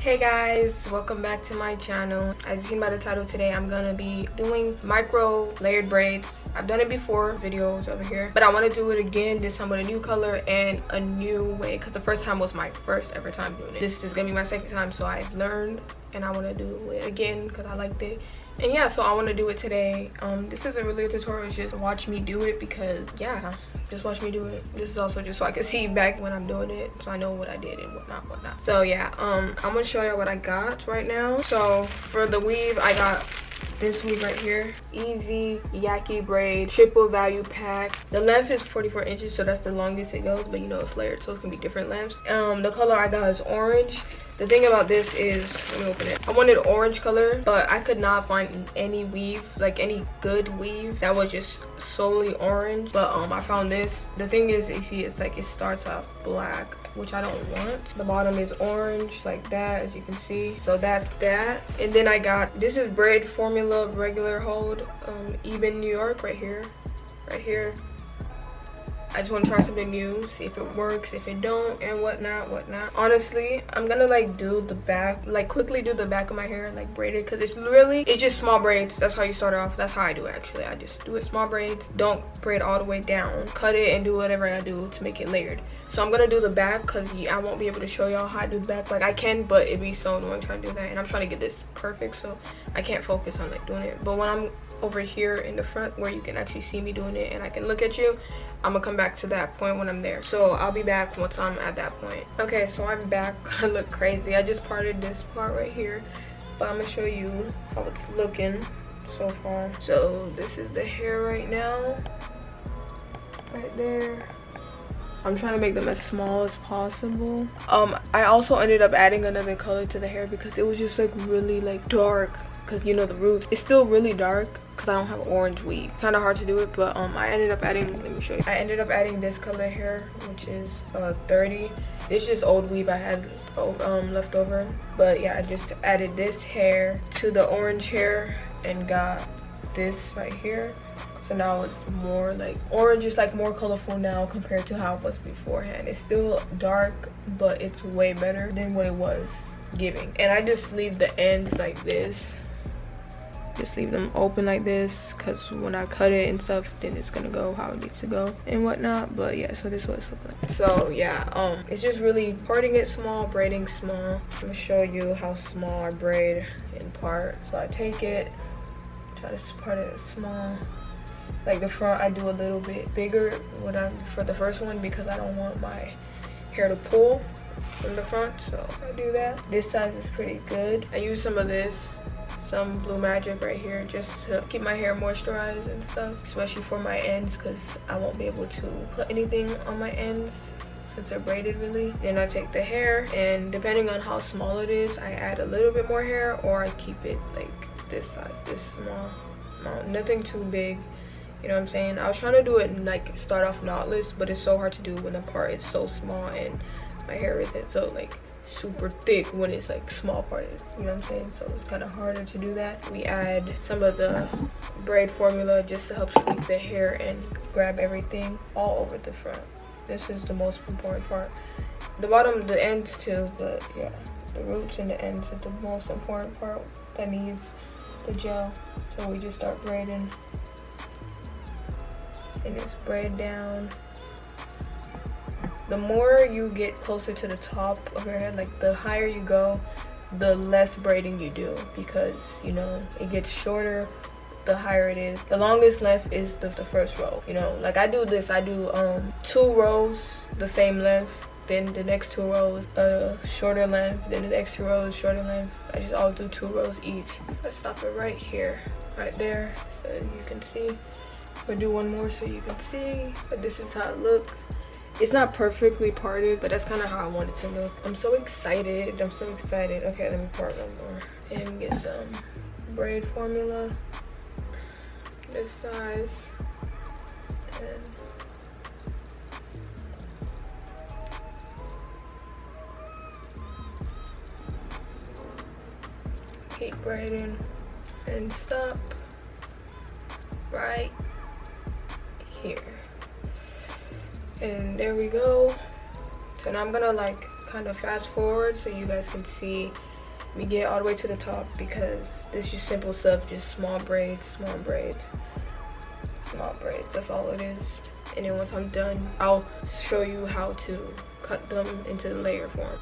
Hey guys, welcome back to my channel. As you seen by the title, today I'm gonna be doing micro layered braids. I've done it before, videos over here, but I want to do it again, this time with a new color and a new way, because the first time was my first ever time doing it. This is gonna be my second time, so I've learned and I want to do it again because I liked it. And yeah, so I want to do it today. This isn't really a tutorial, it's just watch me do it, because yeah, just watch me do it. This is also just so I can see back when I'm doing it, so I know what I did and whatnot. So yeah, I'm gonna show you what I got right now. So for the weave, I got this weave right here, easy yaki braid triple value pack. The length is 44 inches, so that's the longest it goes, but you know it's layered, so it's gonna be different lengths. The color I got is orange. The thing about this is, let me open it. I wanted orange color, but I could not find any weave, like any good weave that was just solely orange. But I found this. The thing is, you see, it's like it starts off black, which I don't want. The bottom is orange like that, as you can see. So that's that. And then I got, this is Braid Formula regular hold, even New York, right here. I just want to try something new, see if it works, if it don't, and whatnot. Honestly, I'm gonna like do the back, like quickly do the back of my hair, like braid it, because it's just small braids. That's how you start off. That's how I do it, actually. I just do it small braids, don't braid all the way down, cut it and do whatever I do to make it layered. So I'm gonna do the back, because I won't be able to show y'all how I do the back. Like I can, but it'd be so annoying trying to do that, and I'm trying to get this perfect, so I can't focus on like doing it. But when I'm over here in the front where you can actually see me doing it and I can look at you, I'm gonna come back to that point when I'm there. So I'll be back once I'm at that point. Okay, so I'm back. I look crazy. I just parted this part right here, but I'm gonna show you how it's looking so far. So this is the hair right now, right there. I'm trying to make them as small as possible. I also ended up adding another color to the hair because it was just like really like dark, because you know the roots, it's still really dark because I don't have orange weave. Kind of hard to do it, but I ended up adding, let me show you. I ended up adding this color here, which is 30. This is just old weave I had left over, but yeah, I just added this hair to the orange hair and got this right here. So now it's more like orange, is like more colorful now compared to how it was beforehand. It's still dark, but it's way better than what it was giving. And I just leave the ends like this. Just leave them open like this, because when I cut it and stuff, then it's gonna go how it needs to go and whatnot. But yeah, so this is what it's looking like. So yeah, it's just really parting it small, braiding small. I'm gonna show you how small I braid in part. So I take it, try to part it small. Like the front, I do a little bit bigger for the first one, because I don't want my hair to pull from the front, so I do that. This size is pretty good. I use some of this, some Blue Magic right here, just to keep my hair moisturized and stuff, especially for my ends, because I won't be able to put anything on my ends since they're braided really. Then I take the hair, and depending on how small it is, I add a little bit more hair, or I keep it like this size, this small. Nothing too big. You know what I'm saying? I was trying to do it and like start off knotless, but it's so hard to do when the part is so small and my hair isn't so like super thick when it's like small parted. You know what I'm saying? So it's kind of harder to do that. We add some of the braid formula just to help sweep the hair and grab everything all over the front. This is the most important part. The bottom, the ends too, but yeah, the roots and the ends is the most important part that needs the gel. So we just start braiding. And just braid down. The more you get closer to the top of your head, like the higher you go, the less braiding you do, because you know it gets shorter the higher it is. The longest length is the first row. You know, like I do 2 rows the same length, then the next 2 rows shorter length, then the next 2 rows shorter length. I just all do 2 rows each. Let's stop it right here, right there, so you can see. We'll do one more so you can see, but this is how it looks. It's not perfectly parted, but that's kind of how I want it to look. I'm so excited. Okay, let me part one more and get some braid formula this size, and keep braiding and stop right here. And there we go. So now I'm gonna like kind of fast forward so you guys can see Let me get all the way to the top because this is just simple stuff, just small braids, small braids, small braids. That's all it is. And then once I'm done, I'll show you how to cut them into layer form.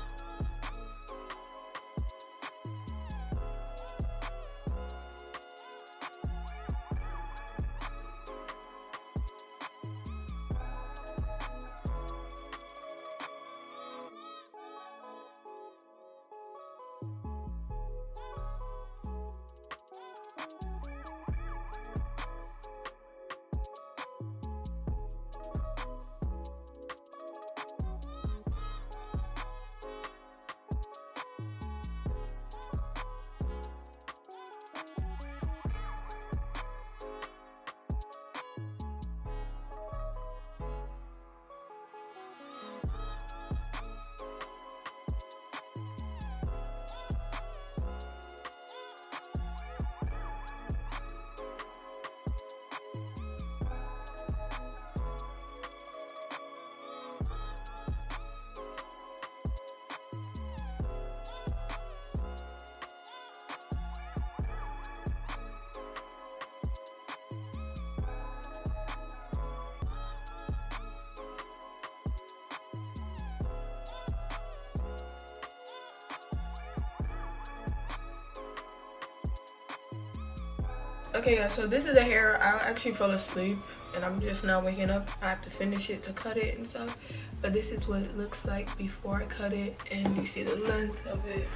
Okay guys, so this is the hair. I actually fell asleep and I'm just now waking up. I have to finish it to cut it and stuff, but this is what it looks like before I cut it, and you see the length of it.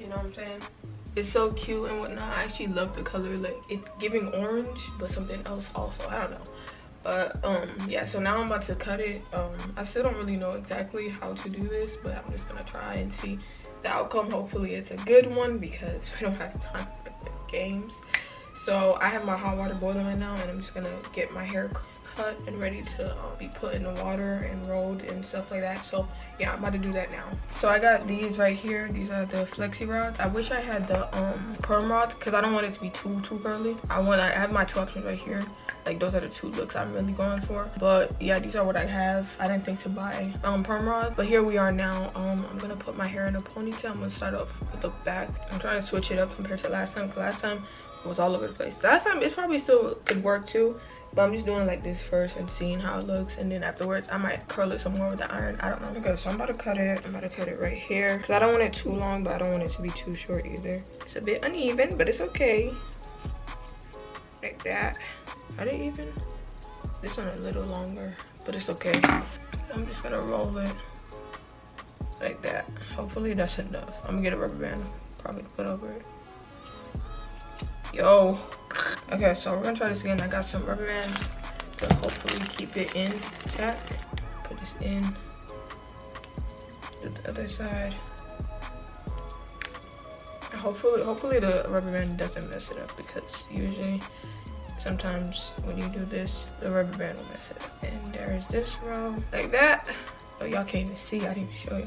You know what I'm saying? It's so cute and whatnot. I actually love the color. Like, it's giving orange but something else also, I don't know. But yeah, so now I'm about to cut it. I still don't really know exactly how to do this, but I'm just gonna try and see the outcome. Hopefully it's a good one because we don't have time for games. So I have my hot water boiling right now, and I'm just gonna get my hair cut and ready to be put in the water and rolled and stuff like that. So yeah, I'm about to do that now. So I got these right here. These are the flexi rods. I wish I had the perm rods because I don't want it to be too curly. I have my two options right here. Like, those are the two looks I'm really going for. But yeah, these are what I have. I didn't think to buy perm rods, but here we are now. I'm gonna put my hair in a ponytail. I'm gonna start off with the back. I'm trying to switch it up compared to last time, because last time it was all over the place. Last time it's probably still could work too, but I'm just doing like this first and seeing how it looks, and then afterwards I might curl it some more with the iron. I don't know. Okay, so I'm about to cut it. I'm about to cut it right here because I don't want it too long, but I don't want it to be too short either. It's a bit uneven, but it's okay. Like that. Are they even? This one a little longer, but it's okay. I'm just gonna roll it like that. Hopefully that's enough. I'm gonna get a rubber band probably to put over it. Yo. Okay, so we're gonna try this again. I got some rubber bands to hopefully keep it intact. Put this in. Do the other side. Hopefully the rubber band doesn't mess it up, because usually sometimes when you do this, the rubber band will mess it up. And there's this row like that. Oh, y'all can't even see. I didn't even show you.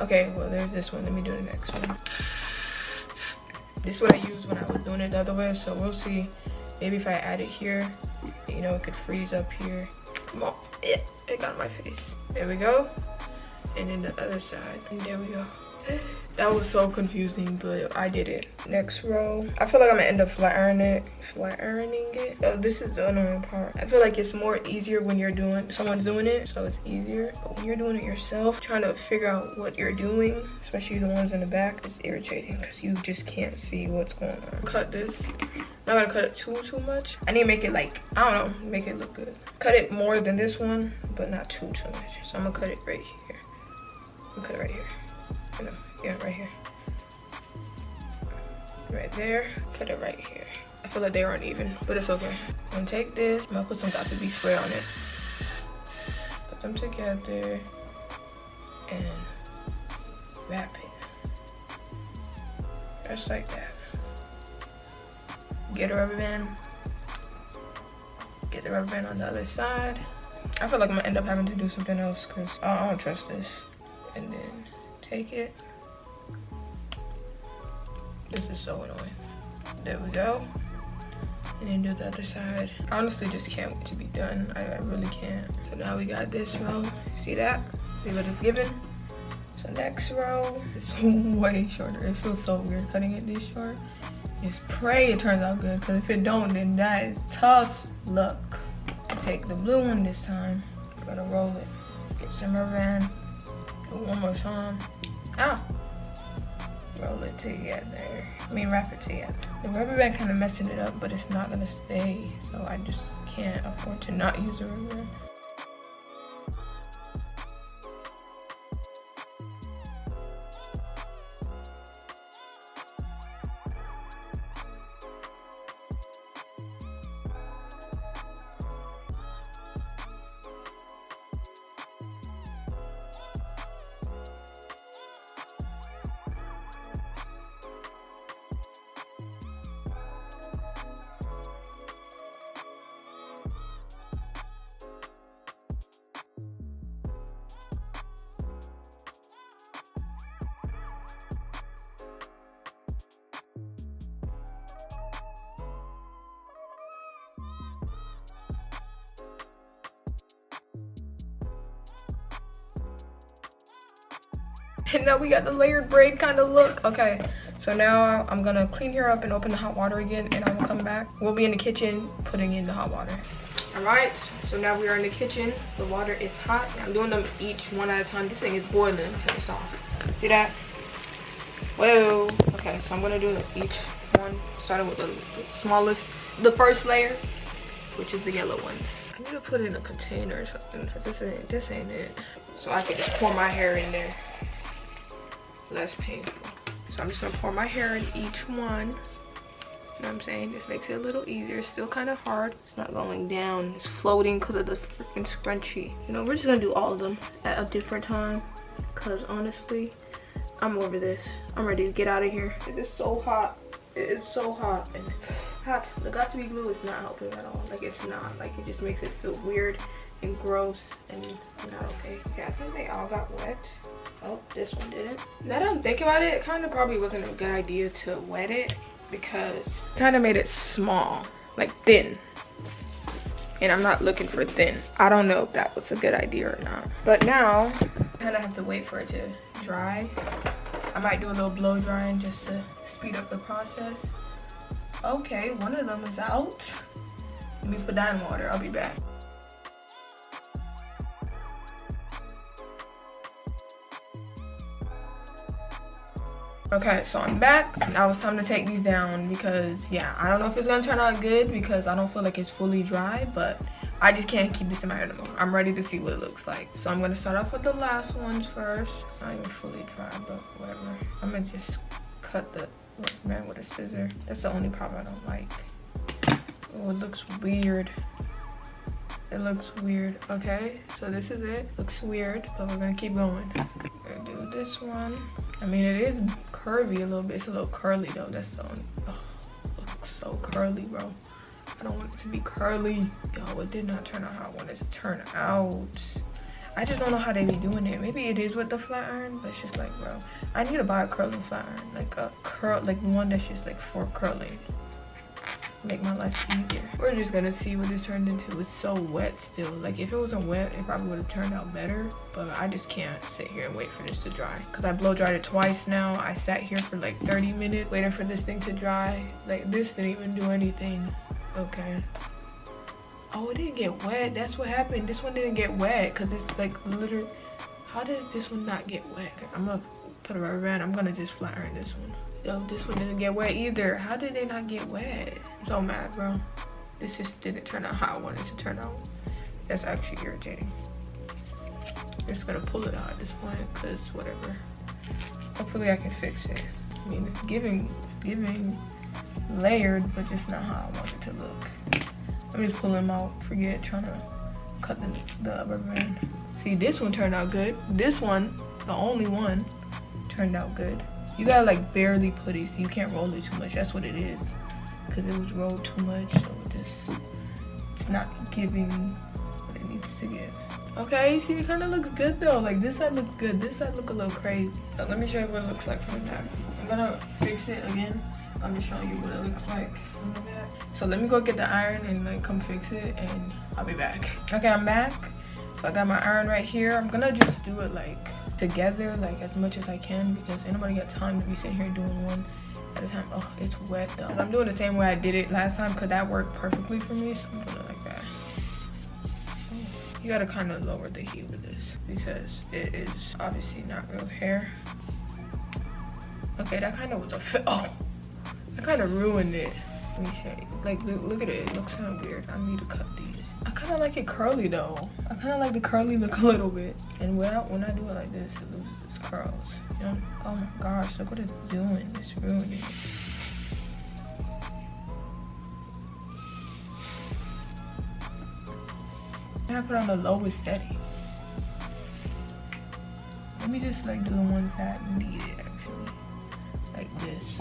Okay, well, there's this one. Let me do the next one. This is what I used when I was doing it the other way, so we'll see. Maybe if I add it here, you know, it could freeze up here. Come on. It got my face. There we go. And then the other side. And there we go. That was so confusing, but I did it. Next row. I feel like I'm gonna end up flat ironing it. Oh, this is the annoying part. I feel like it's more easier when someone's doing it, so it's easier. But when you're doing it yourself, trying to figure out what you're doing, especially the ones in the back, is irritating because you just can't see what's going on. Cut this. I'm not gonna cut it too much. I need to make it like, I don't know, make it look good. Cut it more than this one, but not too much. So I'm gonna cut it right here. I'm gonna cut it right here. No, yeah, right here. Right there. Cut it right here. I feel like they aren't even, but it's okay. I'm gonna take this. I'm gonna put some Dr. B spray on it. Put them together and wrap it. Just like that. Get a rubber band. Get the rubber band on the other side. I feel like I'm gonna end up having to do something else because I don't trust this. And then take it. This is so annoying. There we go. And then do the other side. I honestly just can't wait to be done. I really can't. So now we got this row. See that? See what it's giving? So next row is way shorter. It feels so weird cutting it this short. Just pray it turns out good, because if it don't, then that is tough luck. Take the blue one this time. Gonna roll it. Get some rubber band. Do it one more time. Ow! Roll it together. Wrap it together. The rubber band kind of messing it up, but it's not gonna stay. So I just can't afford to not use the rubber band. And now we got the layered braid kind of look. Okay, so now I'm gonna clean her up and open the hot water again, and I will come back. We'll be in the kitchen putting in the hot water. All right, so now we are in the kitchen. The water is hot. I'm doing them each one at a time. This thing is boiling until it's off. See that? Whoa. Okay, so I'm gonna do each one, starting with the smallest, the first layer, which is the yellow ones. I need to put it in a container or something. This ain't it. So I can just pour my hair in there. Less painful. So I'm just gonna pour my hair in each one. You know what I'm saying? This makes it a little easier. It's still kind of hard. It's not going down. It's floating because of the freaking scrunchie. You know, we're just gonna do all of them at a different time, because honestly, I'm over this. I'm ready to get out of here. It is so hot. It is so hot and hot. The got to be glue is not helping at all. Like, it's not. Like, it just makes it feel weird and gross and not okay. Okay, I think they all got wet. Oh, this one didn't. Now that I'm thinking about it, it kind of probably wasn't a good idea to wet it, because it kind of made it small, like thin. And I'm not looking for thin. I don't know if that was a good idea or not. But now, I kind of have to wait for it to dry. I might do a little blow drying just to speed up the process. Okay, one of them is out. Let me put that in water. I'll be back. Okay, so I'm back. Now it's time to take these down, because yeah, I don't know if it's gonna turn out good, because I don't feel like it's fully dry, but I just can't keep this in my hair no more. I'm ready to see what it looks like. So I'm gonna start off with the last ones first. It's not even fully dry, but whatever. I'm gonna just cut the man with a scissor. That's the only part I don't like. Oh, it looks weird. It looks weird. Okay, so this is it. Looks weird, but we're gonna keep going. Gonna do this one. I mean, it is curvy a little bit. It's a little curly though. That's the only. Oh, it looks so curly, bro. I don't want it to be curly. Yo, it did not turn out how I wanted it to turn out. I just don't know how they be doing it. Maybe it is with the flat iron, but it's just like, bro, I need to buy a curling flat iron, like a curl, like one that's just like for curling. Make my life easier. We're just gonna see what this turned into. It's so wet still. Like, if it wasn't wet, it probably would have turned out better, but I just can't sit here and wait for this to dry, because I blow dried it twice now. I sat here for like 30 minutes waiting for this thing to dry. Like, this didn't even do anything. Okay. Oh, it didn't get wet. That's what happened. This one didn't get wet, because it's like literally, how does this one not get wet? I'm gonna put a rubber band. I'm gonna just flat iron this one. Yo, this one didn't get wet either. How did they not get wet? I'm so mad, bro. This just didn't turn out how I wanted it to turn out. That's actually irritating. I'm just gonna pull it out at this point, because whatever. Hopefully I can fix it. I mean, it's giving layered, but just not how I want it to look. Let me just pull them out. Forget trying to cut the rubber band. See, this one turned out good. This one, the only one, turned out good. You gotta like barely put it, so you can't roll it too much. That's what it is, because it was rolled too much, so it's not giving what it needs to give. Okay, see, it kind of looks good though. Like, this side looks good. This side look a little crazy. So let me show you what it looks like from the back. I'm gonna fix it again. I'm just showing you what it looks like from the back. So let me go get the iron and like come fix it, and I'll be back. Okay, I'm back. So I got my iron right here. I'm gonna just do it like together like as much as I can, because ain't nobody got time to be sitting here doing one at a time. Oh, it's wet though. I'm doing the same way I did it last time because that worked perfectly for me, so I'm doing it like that. You gotta kind of lower the heat with this because it is obviously not real hair. Okay, that kind of was a oh, I kind of ruined it. Let me show you. Like, look at it. It looks kind of weird. I need to cut these. I kind of like it curly though. I kind of like the curly look a little bit. And when I do it like this, it loses its curls. You know? Oh my gosh, look what it's doing. It's ruining it. I put on the lowest setting. Let me just like do the ones that need it actually. Like this.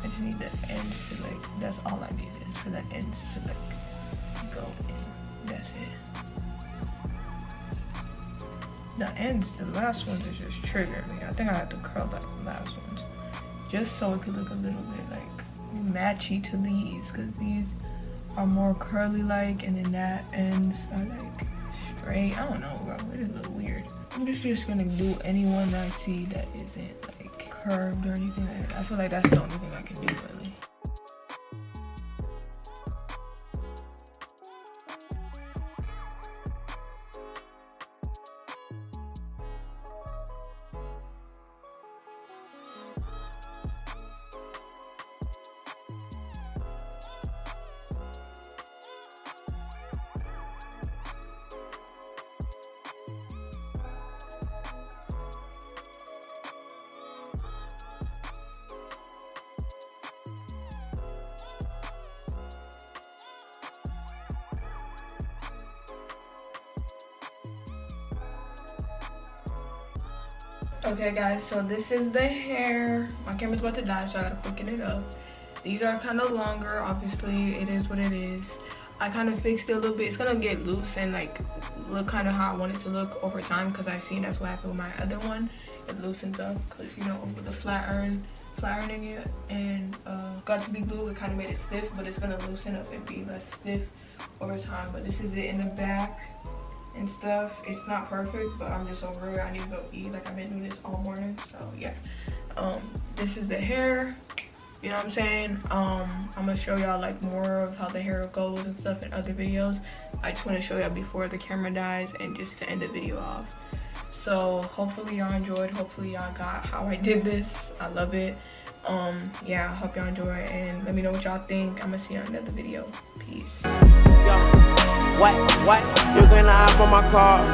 I just need the ends to like, that's all I need is for the ends to like go in. That's it. The ends, the last ones is just triggering me. I think I have to curl the last ones. Just so it could look a little bit like matchy to these, because these are more curly like, and then that ends are like straight. I don't know, bro. It is a little weird. I'm just gonna do any one that I see that isn't like curved or anything like that. I feel like that's the only thing I can do really. Okay guys, so this is the hair. My camera's about to die, so I gotta quicken it up. These are kind of longer, obviously. It is what it is. I kind of fixed it a little bit. It's gonna get loose and like look kind of how I want it to look over time, because I've seen that's what happened with my other one. It loosens up because, you know, with the flat ironing it and got to be glue, it kind of made it stiff, but it's gonna loosen up and be less stiff over time. But this is it in the back and stuff. It's not perfect, but I'm just over it. I need to go eat. Like, I've been doing this all morning, so yeah. This is the hair, you know what I'm saying. I'm gonna show y'all like more of how the hair goes and stuff in other videos. I just want to show y'all before the camera dies and just to end the video off. So hopefully y'all enjoyed. Hopefully y'all got how I did this. I love it. Yeah, I hope y'all enjoy, and let me know what y'all think. I'm gonna see you on another video. Peace. What? You're gonna hop on my car.